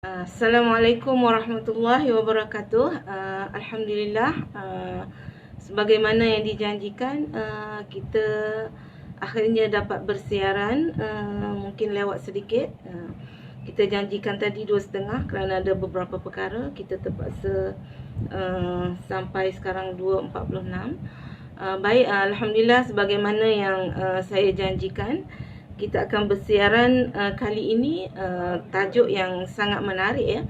Assalamualaikum warahmatullahi wabarakatuh. Alhamdulillah, sebagaimana yang dijanjikan, kita akhirnya dapat bersiaran, mungkin lewat sedikit. Kita janjikan tadi 2.30 kerana ada beberapa perkara. Kita terpaksa sampai sekarang 2.46. Baik, Alhamdulillah, sebagaimana yang saya janjikan, kita akan bersiaran kali ini tajuk yang sangat menarik,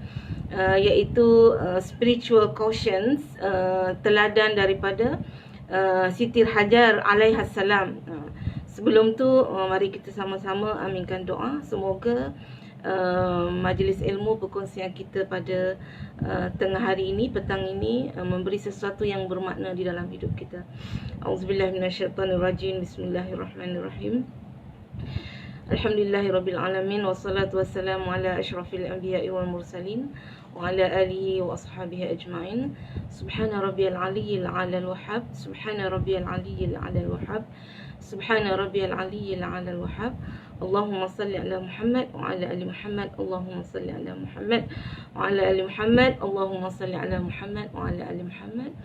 iaitu spiritual cautions, teladan daripada Siti Hajar alaihassalam. Sebelum tu, mari kita sama-sama aminkan doa. Semoga majlis ilmu perkongsian kita pada tengah hari ini, petang ini, memberi sesuatu yang bermakna di dalam hidup kita. Auzubillahi minasyaitonirrajim. Bismillahirrahmanirrahim. Alhamdulillahirabbil alamin, wassalatu wassalamu ala asyrafil anbiya'i wal mursalin wa ala alihi wa ashabihi ajma'in. Subhana rabbiyal aliyyil a'lal wahhab, subhana rabbiyal aliyyil a'lal wahhab, subhana rabbiyal aliyyil a'lal wahhab. Allahumma salli ala Muhammad wa ala ali Muhammad. Allahumma salli ala Muhammad wa ala ali Muhammad. Allahumma salli ala Muhammad wa ala ali Muhammad.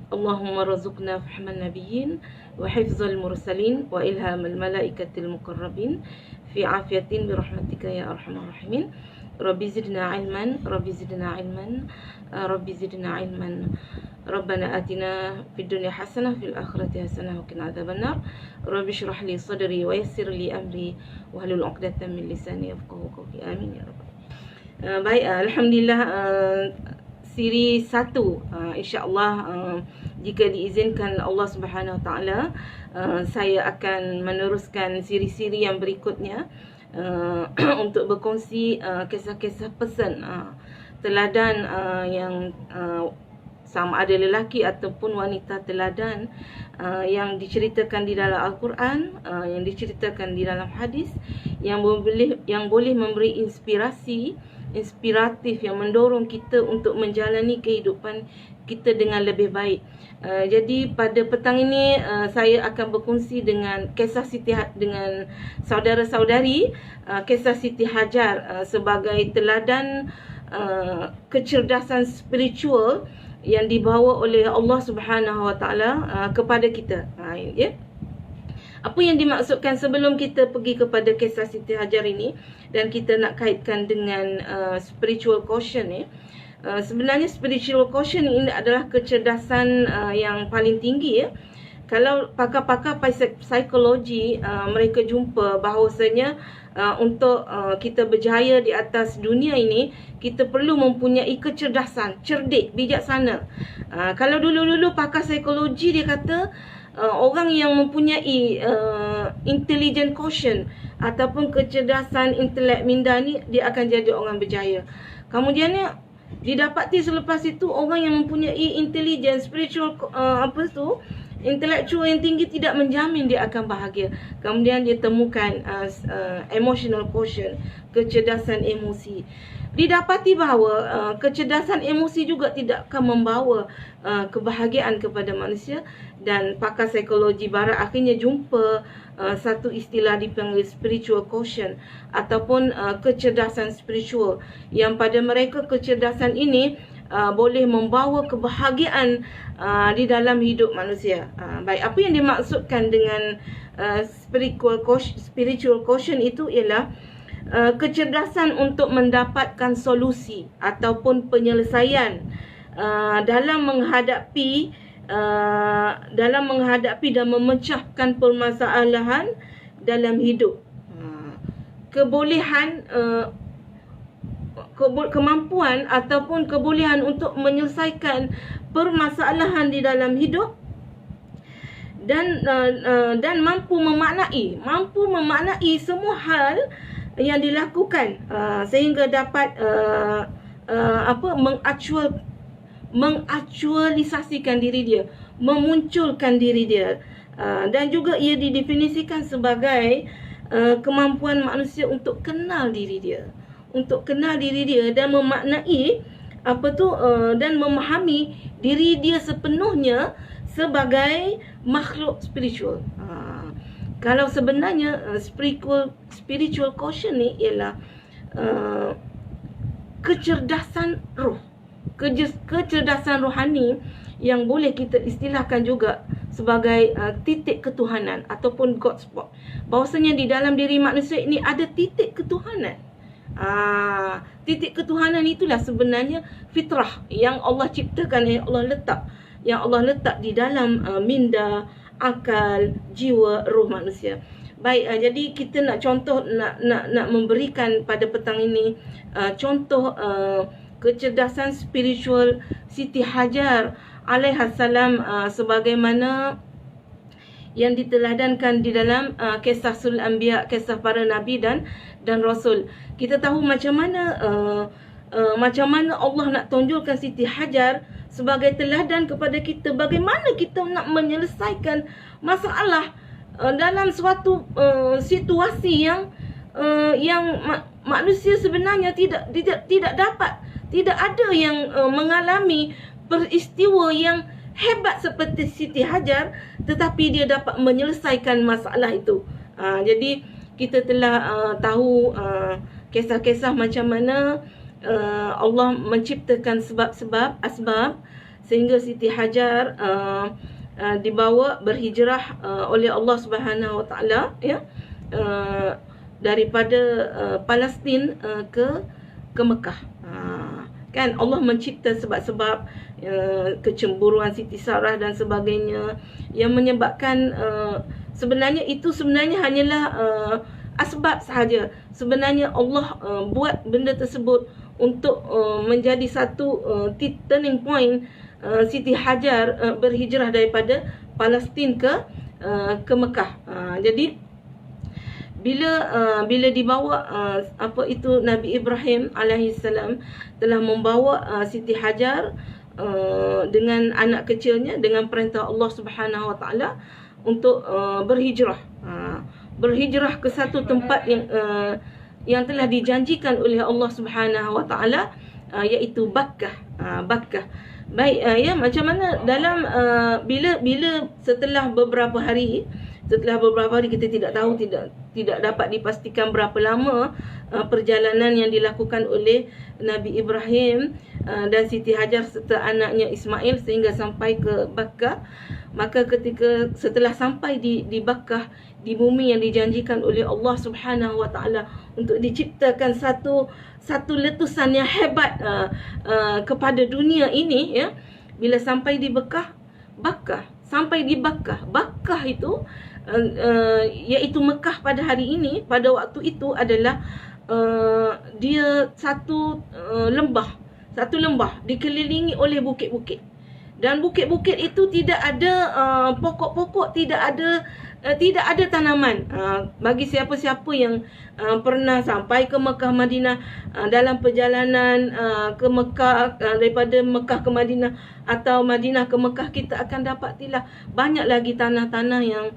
Allahumma razuqna fahman nabiyyin wa hifzal mursalin wa ilhamal malaikatil muqarrabin fi afiyatin birahmatika ya arhamar rahimin. Rabbi zidna ilman, Rabbi zidna ilman, Rabbi zidna ilman. Rabbana atina fid dunya hasanah fil akhirati hasanah wa qina adzabannar. Rabbi shrah li sadri wa yassir li amri wahlul 'uqdatam min lisani yafqahu qawli. Amin ya rabbal. Baik, alhamdulillah, siri 1, insya-Allah, jika diizinkan Allah Subhanahu Wa Taala, saya akan meneruskan siri-siri yang berikutnya untuk berkongsi kisah-kisah pesan teladan yang sama ada lelaki ataupun wanita teladan yang diceritakan di dalam Al-Quran, yang diceritakan di dalam hadis, yang boleh memberi inspiratif yang mendorong kita untuk menjalani kehidupan kita dengan lebih baik. Jadi pada petang ini saya akan berkongsi dengan kisah dengan saudara-saudari, kisah Siti Hajar sebagai teladan kecerdasan spiritual yang dibawa oleh Allah Subhanahu Wa Taala kepada kita. Apa yang dimaksudkan sebelum kita pergi kepada kisah Siti Hajar ini dan kita nak kaitkan dengan spiritual quotient ni. Sebenarnya spiritual quotient ini adalah kecerdasan yang paling tinggi, Kalau pakar-pakar psikologi mereka jumpa bahawasanya untuk kita berjaya di atas dunia ini, kita perlu mempunyai kecerdasan, cerdik, bijaksana. Kalau dulu-dulu pakar psikologi dia kata orang yang mempunyai intelligent quotient ataupun kecerdasan intelek minda ni, dia akan jadi orang berjaya. Kemudiannya didapati selepas itu orang yang mempunyai intelligence spiritual intellectual yang tinggi tidak menjamin dia akan bahagia. Kemudian dia temukan emotional quotient, kecerdasan emosi. Didapati bahawa kecerdasan emosi juga tidak akan membawa kebahagiaan kepada manusia, dan pakar psikologi barat akhirnya jumpa satu istilah dipanggil spiritual quotient ataupun kecerdasan spiritual, yang pada mereka kecerdasan ini boleh membawa kebahagiaan di dalam hidup manusia. Baik, apa yang dimaksudkan dengan spiritual quotient itu ialah kecerdasan untuk mendapatkan solusi ataupun penyelesaian dalam menghadapi dan memecahkan permasalahan dalam hidup. Kemampuan ataupun kebolehan untuk menyelesaikan permasalahan di dalam hidup, dan mampu memaknai semua hal yang dilakukan sehingga dapat mengaktualisasikan diri dia, memunculkan diri dia, dan juga ia didefinisikan sebagai kemampuan manusia untuk kenal diri dia, dan memaknai dan memahami diri dia sepenuhnya sebagai makhluk spiritual. Kalau sebenarnya spiritual quotient ni ialah kecerdasan roh, kecerdasan rohani yang boleh kita istilahkan juga sebagai titik ketuhanan ataupun God spot. Bahawasanya di dalam diri manusia ini ada titik ketuhanan. Titik ketuhanan itulah sebenarnya fitrah yang Allah ciptakan, yang Allah letak di dalam minda, akal, jiwa, roh manusia. Baik, jadi kita nak contoh, nak memberikan pada petang ini contoh kecerdasan spiritual Siti Hajar alaihissalam, sebagaimana yang diteladankan di dalam kisah Sul Anbiya, kisah para nabi dan rasul. Kita tahu macam mana Allah nak tonjolkan Siti Hajar sebagai teladan kepada kita, bagaimana kita nak menyelesaikan masalah dalam suatu situasi yang manusia sebenarnya tidak dapat, tidak ada yang mengalami peristiwa yang hebat seperti Siti Hajar, tetapi dia dapat menyelesaikan masalah itu. Jadi kita telah tahu kisah-kisah macam mana Allah menciptakan sebab-sebab, asbab, sehingga Siti Hajar dibawa berhijrah oleh Allah Subhanahu Wa Taala, ya, daripada Palestin ke Mekah. Kan Allah mencipta sebab-sebab kecemburuan Siti Sarah dan sebagainya yang menyebabkan sebenarnya hanyalah asbab sahaja. Sebenarnya Allah buat benda tersebut untuk menjadi satu turning point Siti Hajar berhijrah daripada Palestin ke Mekah. Jadi bila dibawa Nabi Ibrahim alaihissalam telah membawa Siti Hajar dengan anak kecilnya dengan perintah Allah Subhanahu Wa Taala untuk berhijrah ke satu tempat yang telah dijanjikan oleh Allah Subhanahu Wa Taala, iaitu Bakkah. Baik, ya, macam mana dalam bila setelah beberapa hari kita tidak tahu, tidak dapat dipastikan berapa lama perjalanan yang dilakukan oleh Nabi Ibrahim dan Siti Hajar serta anaknya Ismail sehingga sampai ke Bakkah. Maka setelah sampai di Bakkah, di bumi yang dijanjikan oleh Allah Subhanahu Wa Taala untuk diciptakan satu letusan yang hebat kepada dunia ini, ya. Bila sampai di Bakkah, Bakkah itu iaitu Mekah pada hari ini, pada waktu itu adalah dia satu lembah dikelilingi oleh bukit-bukit, dan bukit-bukit itu tidak ada pokok-pokok, tidak ada tanaman. Bagi siapa-siapa yang pernah sampai ke Mekah Madinah, dalam perjalanan ke Mekah, daripada Mekah ke Madinah atau Madinah ke Mekah, kita akan dapatilah banyak lagi tanah-tanah yang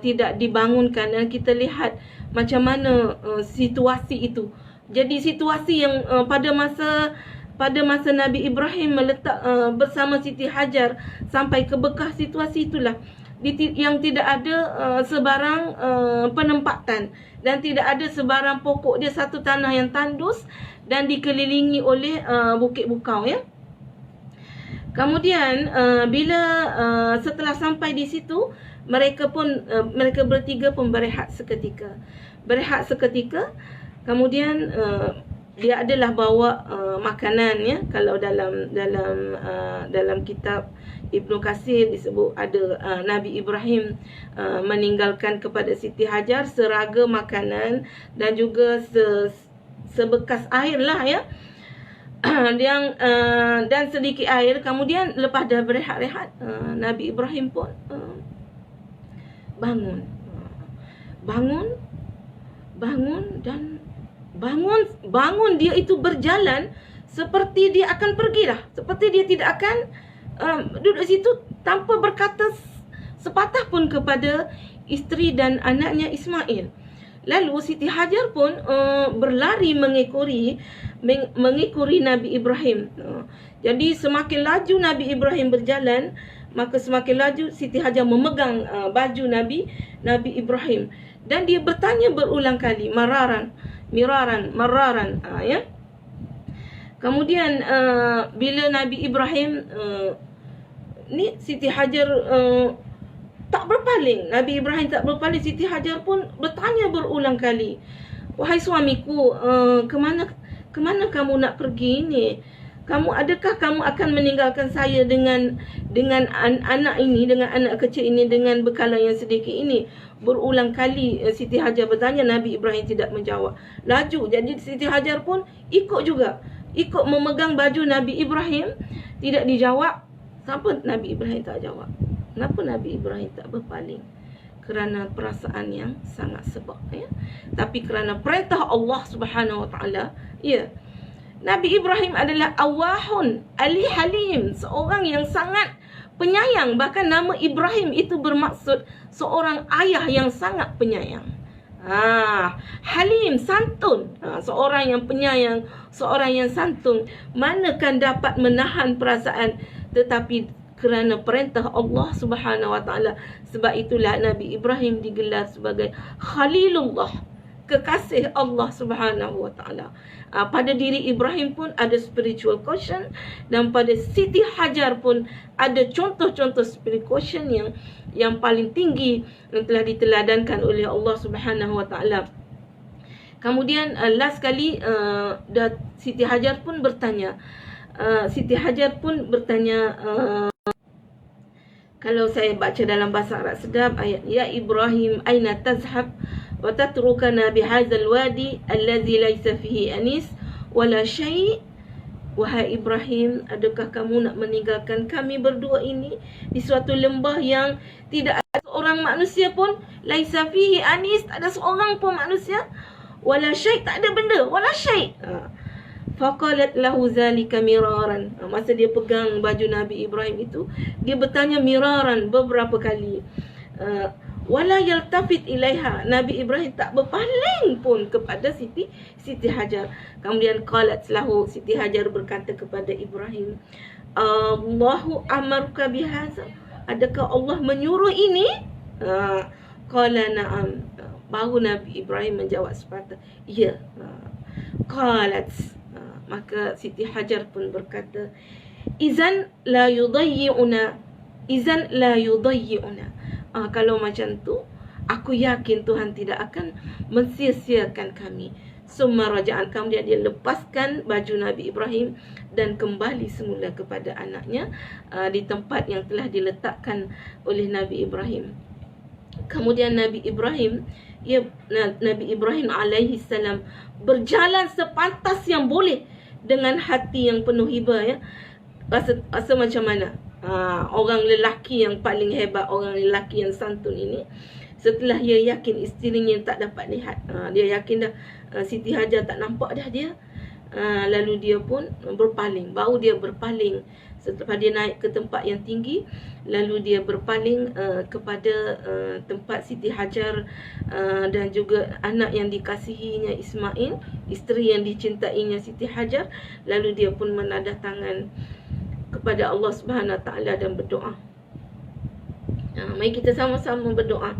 tidak dibangunkan, dan kita lihat macam mana situasi itu. Jadi situasi yang pada masa Nabi Ibrahim meletak bersama Siti Hajar sampai ke Mekah, situasi itulah yang tidak ada sebarang penempatan dan tidak ada sebarang pokok. Dia satu tanah yang tandus dan dikelilingi oleh bukit bukau, ya. Kemudian bila setelah sampai di situ, mereka bertiga pun berehat seketika. Kemudian dia adalah bawa makanan, ya. Kalau dalam kitab Ibnu Katsir disebut ada Nabi Ibrahim meninggalkan kepada Siti Hajar seragam makanan dan juga sebekas air lah, ya. Dan sedikit air. Kemudian lepas dah berehat-rehat, Nabi Ibrahim pun bangun dia itu berjalan seperti dia akan pergi dah, seperti dia tidak akan duduk situ tanpa berkata sepatah pun kepada isteri dan anaknya Ismail. Lalu Siti Hajar pun berlari mengikuri Nabi Ibrahim. Jadi semakin laju Nabi Ibrahim berjalan, maka semakin laju Siti Hajar memegang baju Nabi Ibrahim, dan dia bertanya berulang kali, mararan, ya. Kemudian bila Nabi Ibrahim ni Siti Hajar tak berpaling. Nabi Ibrahim tak berpaling. Siti Hajar pun bertanya berulang kali, wahai suamiku, kemana kamu nak pergi ni? Adakah kamu akan meninggalkan saya dengan anak ini, dengan anak kecil ini, dengan bekalan yang sedikit ini? Berulang kali Siti Hajar bertanya, Nabi Ibrahim tidak menjawab. Laju, jadi Siti Hajar pun ikut juga, ikut memegang baju Nabi Ibrahim. Tidak dijawab. Kenapa Nabi Ibrahim tak jawab? Kenapa Nabi Ibrahim tak berpaling? Kerana perasaan yang sangat sebab, ya. Tapi kerana perintah Allah Subhanahu Wa Taala, ya. Nabi Ibrahim adalah awahun ali halim, seorang yang sangat penyayang. Bahkan nama Ibrahim itu bermaksud seorang ayah yang sangat penyayang. Halim, santun. Seorang yang penyayang, seorang yang santun. Manakan dapat menahan perasaan, tetapi kerana perintah Allah Subhanahu Wa Taala. Sebab itulah Nabi Ibrahim digelar sebagai Khalilullah, kekasih Allah Subhanahu Wa Taala. Pada diri Ibrahim pun ada spiritual quotient, dan pada Siti Hajar pun ada contoh-contoh spiritual quotient yang paling tinggi yang telah diteladankan oleh Allah Subhanahu Wa Taala. Kemudian last kali Siti Hajar pun bertanya, kalau saya baca dalam bahasa Arab sedap ayat, ya Ibrahim aina tazhab wa tatrukana bihadzal wadi allazi laysa fihi anis wala syai'. Wahai Ibrahim, adakah kamu nak meninggalkan kami berdua ini di suatu lembah yang tidak ada seorang manusia pun, laisa fihi anis, tak ada seorang pun manusia, wala syai', tak ada benda, wala syai'. Faqalat lahu zalika miraran. Masa dia pegang baju Nabi Ibrahim itu, dia bertanya miraran, beberapa kali. Wala yaltafit ilaiha. Nabi Ibrahim tak berpaling pun kepada Siti Hajar. Kemudian qalat lahu, Siti Hajar berkata kepada Ibrahim, Allahu amaruka bihaza. Adakah Allah menyuruh ini? Qala na'am. Baru Nabi Ibrahim menjawab sepatah, ya. Qalat, maka Siti Hajar pun berkata, izan la yudayyi'una. Kalau macam tu, aku yakin Tuhan tidak akan mensia-siakan kami. Summa raja'an, kemudian dia lepaskan baju Nabi Ibrahim dan kembali semula kepada anaknya di tempat yang telah diletakkan oleh Nabi Ibrahim. Kemudian Nabi Ibrahim alaihi salam berjalan sepantas yang boleh dengan hati yang penuh hibah, ya. Rasa macam mana? Orang lelaki yang paling hebat, orang lelaki yang santun ini, setelah dia yakin isterinya tak dapat lihat, dia yakin dah Siti Hajar tak nampak dah dia, lalu dia pun berpaling. Baru dia berpaling setelah dia naik ke tempat yang tinggi, lalu dia berpaling kepada tempat Siti Hajar dan juga anak yang dikasihinya Ismail, isteri yang dicintainya Siti Hajar. Lalu dia pun menadah tangan kepada Allah Subhanahu Wa Taala dan berdoa. Mari kita sama-sama berdoa.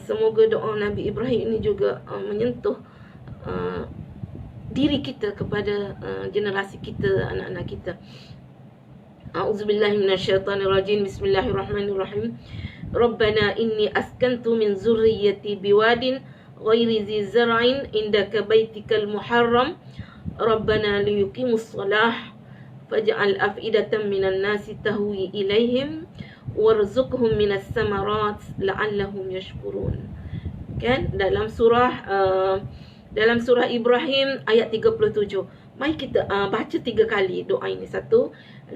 Semoga doa Nabi Ibrahim ini juga menyentuh diri kita kepada generasi kita, anak-anak kita. A'udzubillahi minasyaitonirrajim. Bismillahirrahmanirrahim. Rabbana inni askantu min zurriyyati biwadin ghairi zi zar'in indaka baitikal muharram. Rabbana liyuqimus shalah faj'al af'idatan minan nasi tahwi ilaihim warzuqhum minas samarat la'allahum yashkurun. Kan dalam surah Ibrahim ayat 37. Mari kita baca 3 kali doa ini. 1, 2.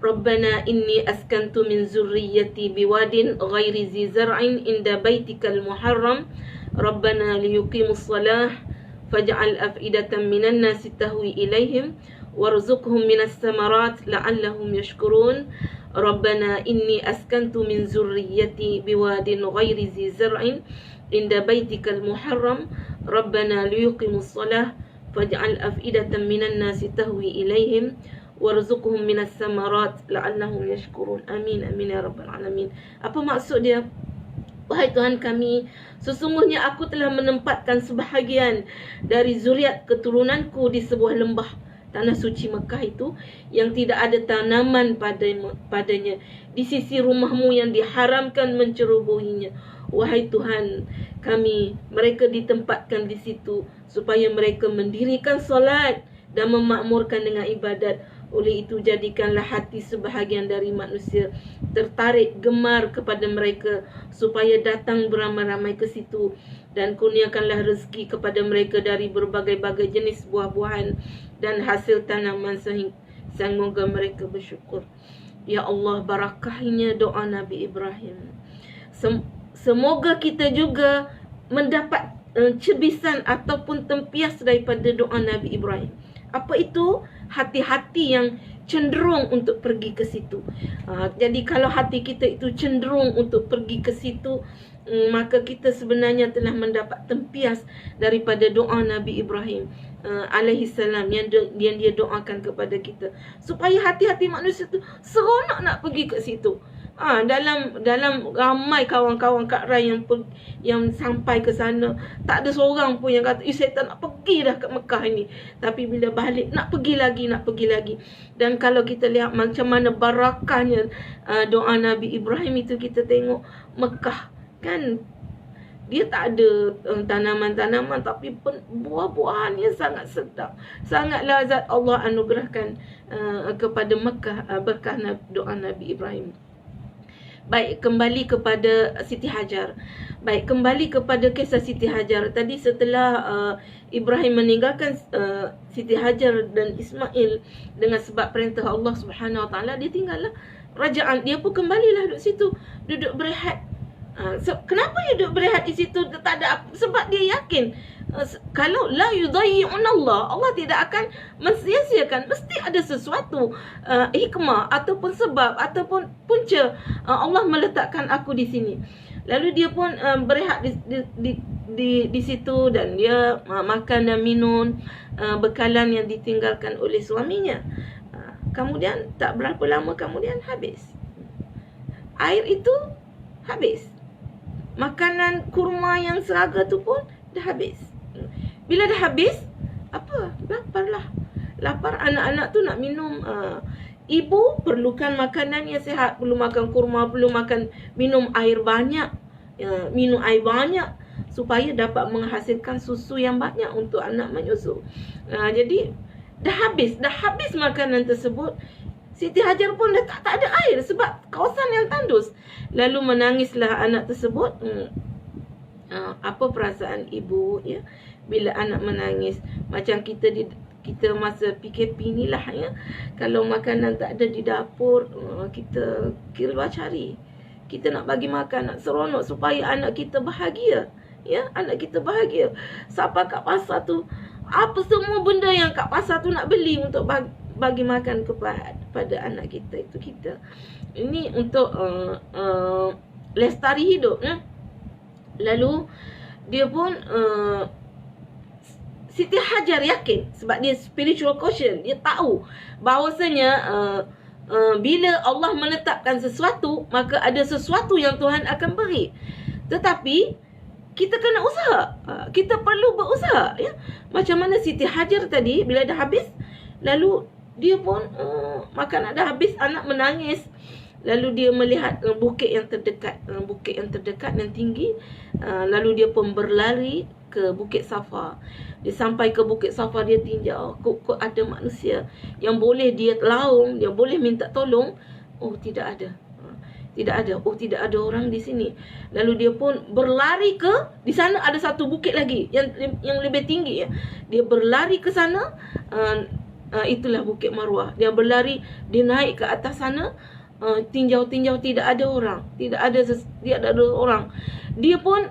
Rabbana inni askantu min zurriyyati biwadin ghairi zi zar'in inda baitikal muharram. Rabbana liyuqimus shalah faj'al af'idatan minan nasi tahwi ilaihim warzuqhum minas samarat la'allahum yashkurun. Rabbana inni askantu min zurriyyati biwadin ghairi zi zar'in inda baitikal muharram. Rabbana liyuqimus shalah faj'al af'idatan minan nasi tahwi ilaihim warzuqhum minas samarat la'allahum yashkurun. Amin amin ya rabbal alamin. Apa maksud dia? Wahai Tuhan kami, sesungguhnya aku telah menempatkan sebahagian dari zuriat keturunanku di sebuah lembah tanah suci Mekah itu yang tidak ada tanaman padanya di sisi rumahmu yang diharamkan mencerobohinya. Wahai Tuhan kami, mereka ditempatkan di situ supaya mereka mendirikan solat dan memakmurkan dengan ibadat. Oleh itu jadikanlah hati sebahagian dari manusia tertarik gemar kepada mereka supaya datang beramai-ramai ke situ, dan kurniakanlah rezeki kepada mereka dari berbagai-bagai jenis buah-buahan dan hasil tanaman sehingga mereka bersyukur. Ya Allah, barakahinya doa Nabi Ibrahim. Semoga kita juga mendapat cebisan ataupun tempias daripada doa Nabi Ibrahim. Apa itu? Hati-hati yang cenderung untuk pergi ke situ. Jadi kalau hati kita itu cenderung untuk pergi ke situ, maka kita sebenarnya telah mendapat tempias daripada doa Nabi Ibrahim alaihi salam yang dia doakan kepada kita, supaya hati-hati manusia tu seronok nak pergi ke situ. Dalam ramai kawan-kawan Kak Rai yang sampai ke sana, tak ada seorang pun yang kata, saya tak nak pergi dah ke Mekah ini. Tapi bila balik, nak pergi lagi. Dan kalau kita lihat macam mana barakahnya doa Nabi Ibrahim itu, kita tengok Mekah kan, dia tak ada tanaman-tanaman, tapi buah-buahannya sangat sedap. Sangat lazat Allah anugerahkan kepada Mekah berkah doa Nabi Ibrahim. Baik, kembali kepada Siti Hajar. Kembali kepada kisah Siti Hajar. Tadi setelah Ibrahim meninggalkan Siti Hajar dan Ismail dengan sebab perintah Allah Subhanahu Wa Taala, dia tinggallah kerajaan. Dia pun kembalilah duduk situ, duduk berehat. Kenapa dia duduk berehat di situ? Tak ada, sebab dia yakin kalau la yudayyi'un Allah tidak akan mensia-siakan. Mesti ada sesuatu hikmah ataupun sebab ataupun punca Allah meletakkan aku di sini. Lalu dia pun berehat di situ, dan dia makan dan minum bekalan yang ditinggalkan oleh suaminya. Kemudian tak berapa lama kemudian habis. Air itu habis. Makanan kurma yang seraga tu pun dah habis. Bila dah habis, apa? Lapar, anak-anak tu nak minum. Ibu perlukan makanan yang sihat, perlu makan kurma, perlu minum air banyak. Minum air banyak supaya dapat menghasilkan susu yang banyak untuk anak menyusu. Jadi dah habis makanan tersebut. Siti Hajar pun dah tak ada air sebab kawasan yang tandus. Lalu menangislah anak tersebut. Apa perasaan ibu ya bila anak menangis? Macam kita masa PKP ni lah ya. Kalau makanan tak ada di dapur, kita keluar cari. Kita nak bagi makan, nak seronok supaya anak kita bahagia. Ya, anak kita bahagia. Siapa kat pasar tu, apa semua benda yang kat pasar tu nak beli untuk bagi makan kepada anak kita, itu kita. Ini untuk lestari hidup ya. Lalu dia pun Siti Hajar yakin, sebab dia spiritual quotient, dia tahu bahawasanya bila Allah meletakkan sesuatu, maka ada sesuatu yang Tuhan akan beri. Tetapi kita kena usaha, kita perlu berusaha ya. Macam mana Siti Hajar tadi, bila dah habis, lalu dia pun makanan dah habis, anak menangis. Lalu dia melihat bukit yang terdekat dan tinggi. Lalu dia pun berlari ke Bukit Safa. Dia sampai ke Bukit Safa, dia tinjau, kok ada manusia yang boleh dia laung, dia boleh minta tolong. Oh, tidak ada. Oh, tidak ada orang di sini. Lalu dia pun berlari ke, di sana ada satu bukit lagi yang lebih tinggi ya. Dia berlari ke sana. Itulah Bukit Marwah. Dia berlari, dia naik ke atas sana. Tinjau tidak ada orang, tidak ada orang. Dia pun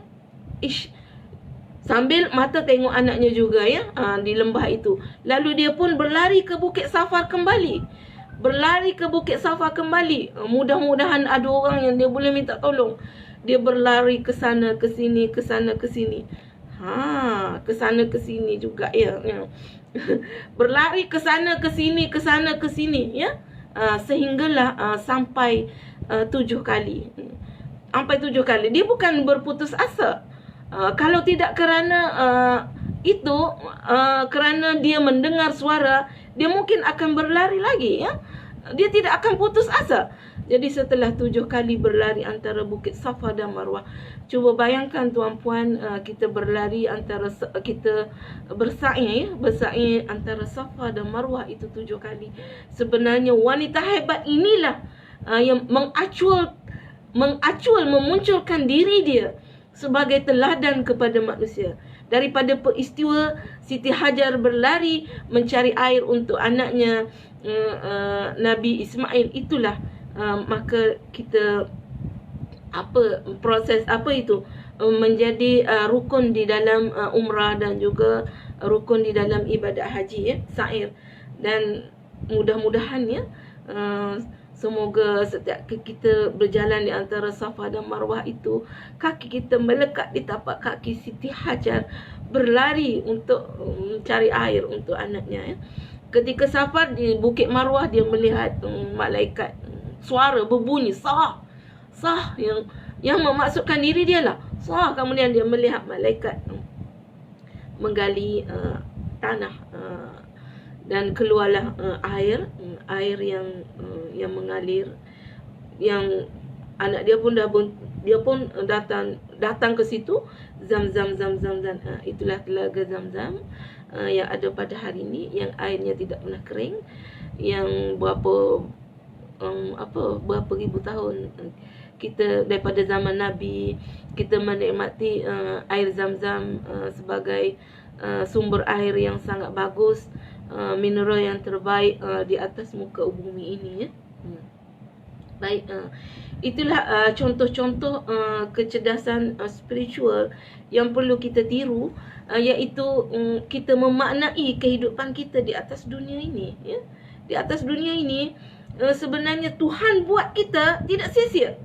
sambil mata tengok anaknya juga ya, di lembah itu. Lalu dia pun berlari ke Bukit Safa kembali. Mudah-mudahan ada orang yang dia boleh minta tolong. Dia berlari ke sana ke sini, ke sana ke sini. Ke sana ke sini juga ya. Berlari ke sana ke sini ya. Sehinggalah sampai 7 kali. sampai 7 kali, dia bukan berputus asa. Kalau tidak kerana itu, kerana dia mendengar suara, dia mungkin akan berlari lagi, ya. Dia tidak akan putus asa. Jadi setelah 7 kali berlari antara Bukit Safa dan Marwah, cuba bayangkan tuan-puan, kita berlari antara, kita bersa'i antara Safa dan Marwah itu 7 kali. Sebenarnya wanita hebat inilah yang memunculkan diri dia sebagai teladan kepada manusia. Daripada peristiwa Siti Hajar berlari mencari air untuk anaknya Nabi Ismail, itulah maka kita proses itu menjadi rukun di dalam umrah dan juga rukun di dalam ibadat haji, ya, sa'ir. Dan mudah-mudahan, ya, semoga setiap kita berjalan di antara Safa dan Marwah itu, kaki kita melekat di tapak kaki Siti Hajar berlari untuk mencari air untuk anaknya, ya. Ketika safar di Bukit Marwah, dia melihat malaikat, suara berbunyi sah yang memaksudkan diri dia lah sah. Kemudian dia melihat malaikat menggali tanah, dan keluarlah air yang mengalir, yang anak dia pun datang ke situ. Zam-zam. Itulah telaga Zam-zam yang ada pada hari ini, yang airnya tidak pernah kering, yang berapa ribu tahun kita daripada zaman Nabi kita menikmati air Zam-zam sebagai sumber air yang sangat bagus, mineral yang terbaik di atas muka bumi ini, ya. Baik, itulah contoh-contoh kecerdasan spiritual yang perlu kita tiru, iaitu kita memaknai kehidupan kita di atas dunia ini, ya. Di atas dunia ini sebenarnya Tuhan buat kita tidak sia-sia.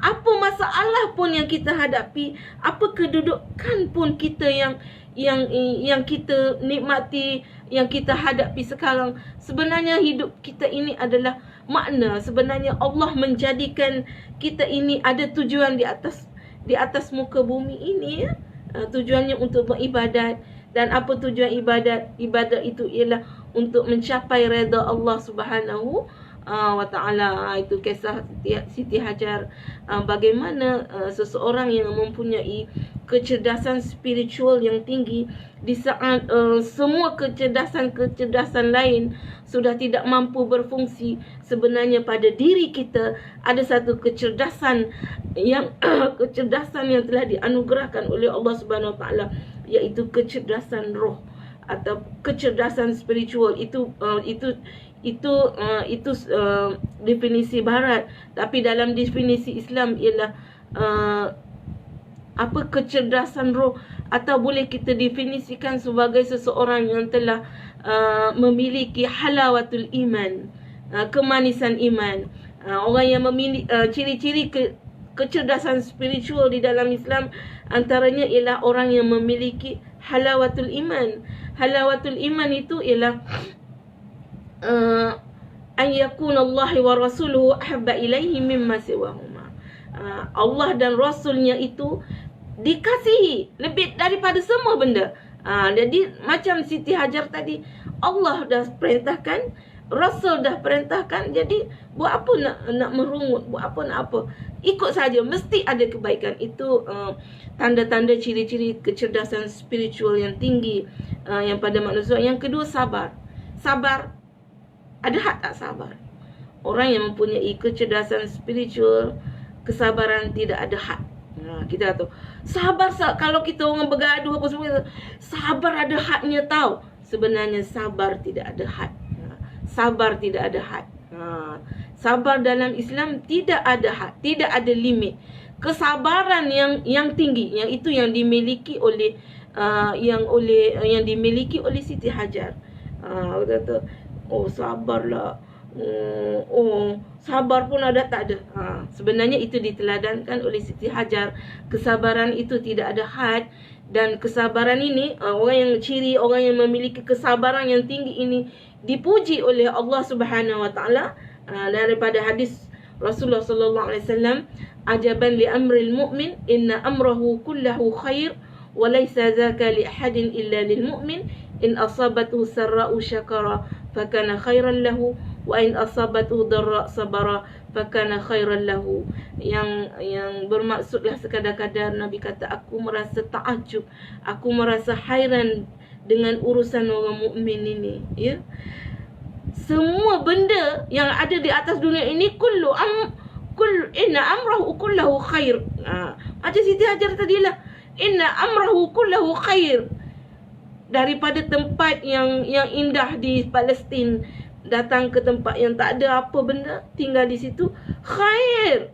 Apa masalah pun yang kita hadapi, apa kedudukan pun kita yang kita nikmati, yang kita hadapi sekarang, sebenarnya hidup kita ini adalah makna. Sebenarnya Allah menjadikan kita ini ada tujuan di atas muka bumi ini, ya. Tujuannya untuk beribadat. Dan apa tujuan ibadat? Ibadat itu ialah untuk mencapai redha Allah Subhanahu wa ta'ala. Itu kisah Siti Hajar, bagaimana seseorang yang mempunyai kecerdasan spiritual yang tinggi, di saat semua kecerdasan lain sudah tidak mampu berfungsi, sebenarnya pada diri kita ada satu kecerdasan yang telah dianugerahkan oleh Allah Subhanahu wa ta'ala, iaitu kecerdasan roh atau kecerdasan spiritual. Itu definisi barat, tapi dalam definisi Islam ialah kecerdasan roh, atau boleh kita definisikan sebagai seseorang yang telah memiliki halawatul iman, kemanisan iman. Orang yang memiliki ciri-ciri kecerdasan spiritual di dalam Islam, antaranya ialah orang yang memiliki halawatul iman. Halawatul iman itu ialah an yakuna Allah wa rasuluhu ahabba ilaihi mimma siwahuma. Allah dan Rasulnya itu dikasihi lebih daripada semua benda. Jadi macam Siti Hajar tadi, Allah dah perintahkan, Rasul dah perintahkan, jadi buat apa nak merungut, buat apa nak apa, ikut saja, mesti ada kebaikan. Itu tanda-tanda ciri-ciri kecerdasan spiritual yang tinggi yang pada manusia. Yang kedua, sabar. Ada hak tak sabar? Orang yang mempunyai kecerdasan spiritual, kesabaran tidak ada had. Kita tahu sabar, kalau kita orang bergaduh apa semua, sabar ada hadnya tahu. Sebenarnya sabar tidak ada had. Sabar tidak ada had. Sabar dalam Islam tidak ada had, tidak ada limit. Kesabaran yang tinggi, yang itu yang dimiliki oleh Siti Hajar. Kata, oh sabarlah. Sabar pun ada tak ada. Sebenarnya itu diteladankan oleh Siti Hajar. Kesabaran itu tidak ada had. Dan kesabaran ini, orang yang memiliki kesabaran yang tinggi ini dipuji oleh Allah Subhanahu wa ta'ala. Daripada hadis Rasulullah sallallahu alaihi wasallam, ajaban li amril mu'min inna amrahu kullahu khair wa laysa dzaka li ahadin illa lil mu'min in asabathu sarra'u syakara fakana khairan lahu wa in asabathu dharra sabara fakana khairan lahu. Yang bermaksudlah sekadar-kadar Nabi kata, aku merasa takjub, aku merasa hairan dengan urusan orang mukmin ini, ya. Semua benda yang ada di atas dunia ini inna amrahu kullahu khair. Macam Siti Hajar tadilah, inna amrahu kullahu khair. Daripada tempat yang indah di Palestin datang ke tempat yang tak ada apa benda, tinggal di situ, khair.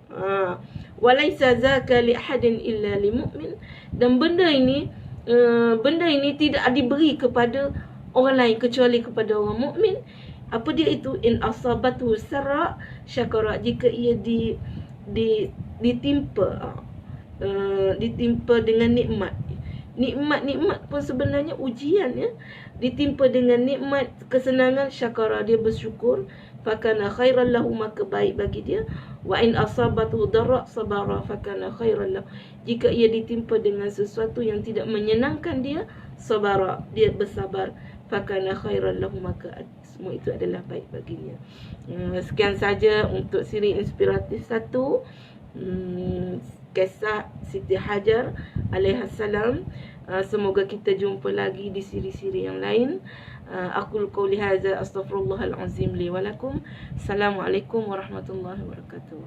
Walaysa zaka li ahadin illa li mu'min. Dan benda ini tidak diberi kepada orang lain kecuali kepada orang mukmin. Apa dia itu? In asabatu sarra syakara, jika ia ditimpa dengan nikmat. Nikmat pun sebenarnya ujian, ya. Ditimpa dengan nikmat, kesenangan, syakara, dia bersyukur, fakana khairan lahu, maka baik bagi dia. Wa in asabatu darra sabara fakana khairan lahu, jika ia ditimpa dengan sesuatu yang tidak menyenangkan dia, sabara, dia bersabar, fakana khairan lahu, maka semua itu adalah baik baginya. Sekian saja untuk siri inspiratif 1, kisah Siti Hajar alaihissalam. Semoga kita jumpa lagi di siri-siri yang lain. Aqul qouli hadza, astaghfirullahal azim li wa lakum. Assalamualaikum warahmatullahi wabarakatuh.